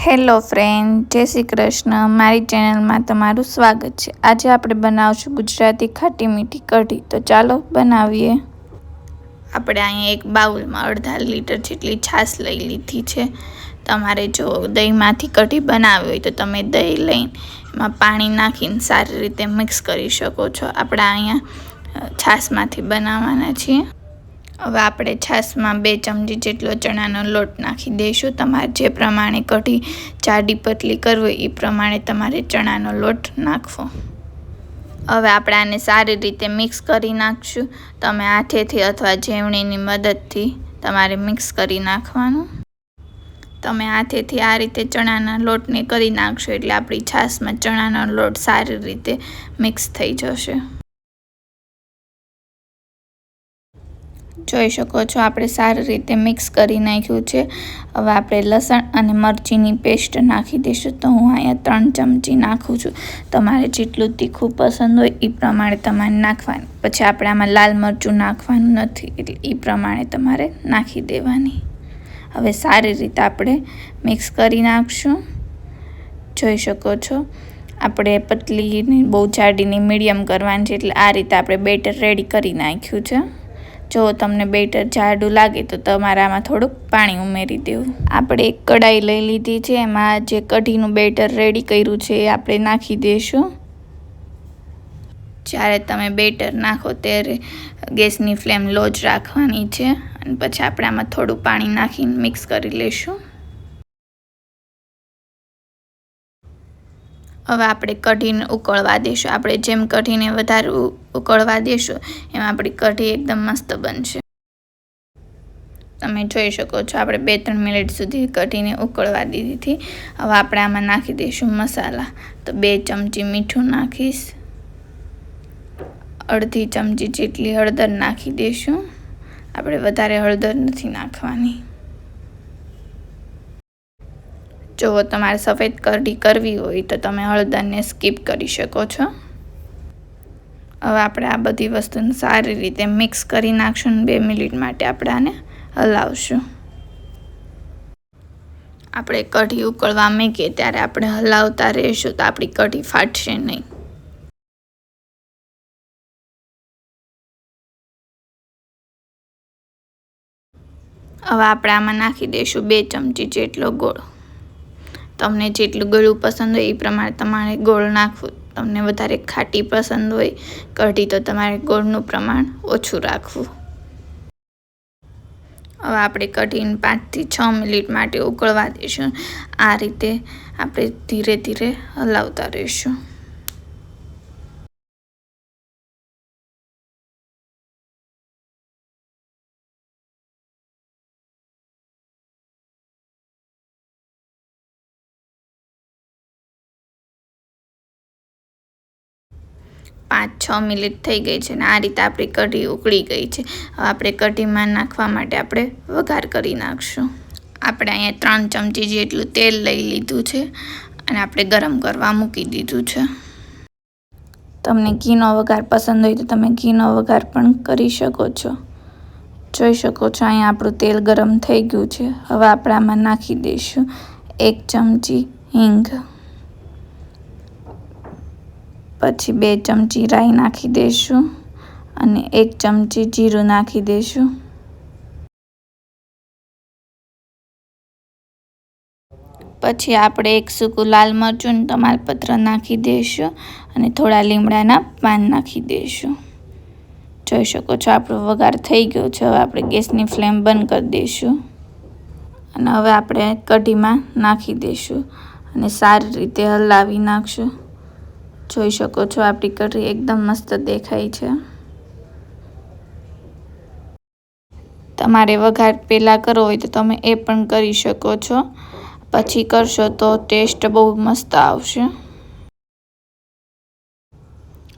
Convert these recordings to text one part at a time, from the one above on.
Hello friend, જય શ્રી કૃષ્ણ. મારી ચેનલમાં તમારું સ્વાગત છે. આજે આપણે બનાવશું ગુજરાતી ખાટી મીઠી કઢી. તો ચાલો બનાવીએ. આપણે અહીંયા એક બાઉલમાં અડધા લીટર જેટલી છાશ લઈ લીધી છે. તમારે જો દહીંમાંથી કઢી બનાવવી હોય તો તમે દહીં લઈને એમાં પાણી નાખીને સારી રીતે મિક્સ કરી શકો છો. આપણે અહીંયા છાશમાંથી બનાવવાના છીએ. હવે આપણે છાશમાં 2 ચમચી જેટલો ચણાનો લોટ નાખી દઈશું. તમારે જે પ્રમાણે કઢી જાડી પતલી કરવી એ પ્રમાણે તમારે ચણાનો લોટ નાખવો. હવે આપણે આને સારી રીતે મિક્સ કરી નાખશું. તમે હાથેથી અથવા ઝેવણીની મદદથી તમારે મિક્સ કરી નાખવાનું. તમે હાથેથી આ રીતે ચણાના લોટને કરી નાખશો એટલે આપણી છાશમાં ચણાનો લોટ સારી રીતે મિક્સ થઈ જશે. જોઈ શકો છો આપણે સારી રીતે મિક્સ કરી નાખ્યું છે. હવે આપણે લસણ અને મરચીની પેસ્ટ નાખી દઈશું. તો હું અહીંયા 3 ચમચી નાખું છું. તમારે જેટલું તીખું પસંદ હોય એ પ્રમાણે તમારે નાખવાની. પછી આપણે આમાં લાલ મરચું નાખવાનું નથી એટલે એ પ્રમાણે તમારે નાખી દેવાની. હવે સારી રીતે આપણે મિક્સ કરી નાખશું. જોઈ શકો છો આપણે પતલીની બહુ જાડીની મીડિયમ કરવાની છે એટલે આ રીતે આપણે બેટર રેડી કરી નાખ્યું છે. જો તમને બેટર જાડું લાગે તો તમારે આમાં થોડુંક પાણી ઉમેરી દેવું. આપણે એક કઢાઈ લઈ લીધી છે. એમાં જે કઢીનું બેટર રેડી કર્યું છે એ આપણે નાખી દઈશું. જ્યારે તમે બેટર નાખો ત્યારે ગેસની ફ્લેમ લો જ રાખવાની છે અને પછી આપણે આમાં થોડું પાણી નાખીને મિક્સ કરી લઈશું. હવે આપણે કઢીને ઉકળવા દઈશું. આપણે જેમ કઢીને વધારે ઉકળવા દઈશું એમ આપણી કઢી એકદમ મસ્ત બનશે. તમે જોઈ શકો છો આપણે 2-3 મિનિટ સુધી કઢીને ઉકળવા દીધી હતી. હવે આપણે આમાં નાખી દઈશું મસાલા. તો 2 ચમચી મીઠું નાખીશ. અડધી ચમચી જેટલી હળદર નાખી દઈશું. આપણે વધારે હળદર નથી નાખવાની. જો તમારે સફેદ કઢી કરવી હોય તો તમે હળદરને સ્કીપ કરી શકો છો. હવે આપણે આ બધી વસ્તુને સારી રીતે મિક્સ કરી નાખશું. 2 મિનિટ માટે આપણે આને હલાવશું. આપણે કઢી ઉકળવા મૂકીએ ત્યારે આપણે હલાવતા રહીશું તો આપણી કઢી ફાટશે નહીં. હવે આપણે આમાં નાખી દઈશું 2 ચમચી જેટલો ગોળ. તમને જેટલું ગળ્યું પસંદ હોય એ પ્રમાણે તમારે ગોળ નાખવું. તમને વધારે ખાટી પસંદ હોય કઢી તો તમારે ગોળનું પ્રમાણ ઓછું રાખવું. હવે આપણે કઢીને 5 થી 6 મિનિટ માટે ઉકળવા દઈશું. આ રીતે આપણે ધીરે ધીરે હલાવતા રહીશું. પાંચ 6 મિનિટ થઈ ગઈ છે અને આ રીતે આપણી કઢી ઉકળી ગઈ છે. હવે આપણે કઢીમાં નાખવા માટે આપણે વઘાર કરી નાખશું. આપણે અહીંયા 3 ચમચી જેટલું તેલ લઈ લીધું છે અને આપણે ગરમ કરવા મૂકી દીધું છે. તમને ઘીનો વઘાર પસંદ હોય તો તમે ઘીનો વઘાર પણ કરી શકો છો. જોઈ શકો છો અહીંયા આપણું તેલ ગરમ થઈ ગયું છે. હવે આપણે આમાં નાખી દઈશું 1 ચમચી હિંગ. પછી 2 ચમચી રાઈ નાખી દઈશું અને 1 ચમચી જીરું નાખી દઈશું. પછી આપણે 1 સૂકું લાલ મરચું અને તમાલપત્ર નાખી દઈશું અને થોડા લીમડાના પાન નાખી દઈશું. જોઈ શકો છો આપણો વઘાર થઈ ગયો છે. હવે આપણે ગેસની ફ્લેમ બંધ કરી દઈશું અને હવે આપણે કઢીમાં નાખી દઈશું અને સારી રીતે હલાવી નાખશું. જોઈ શકો છો આપણી કઢી એકદમ મસ્ત દેખાય છે. તમારે વઘાર પહેલાં કરવો હોય તો તમે એ પણ કરી શકો છો. પછી કરશો તો ટેસ્ટ બહુ મસ્ત આવશે.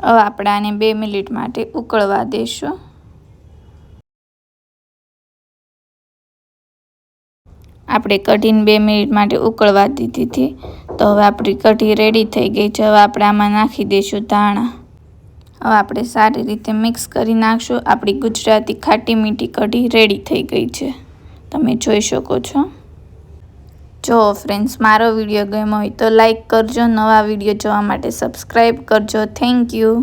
હવે આપણે આને 2 મિનિટ માટે ઉકળવા દઈશું. આપણે કઢીને 2 મિનિટ માટે ઉકળવા દીધી હતી. તો હવે આપણી કઢી રેડી થઈ ગઈ છે. હવે આપણે આમાં નાખી દઈશું ધાણા. હવે આપણે સારી રીતે મિક્સ કરી નાખશું. આપણી ગુજરાતી ખાટી મીઠી કઢી રેડી થઈ ગઈ છે. તમે જોઈ શકો છો. જો ફ્રેન્ડ્સ મારો વિડીયો ગમ્યો હોય તો લાઈક કરજો, નવા વિડીયો જોવા માટે સબસ્ક્રાઈબ કરજો. Thank you.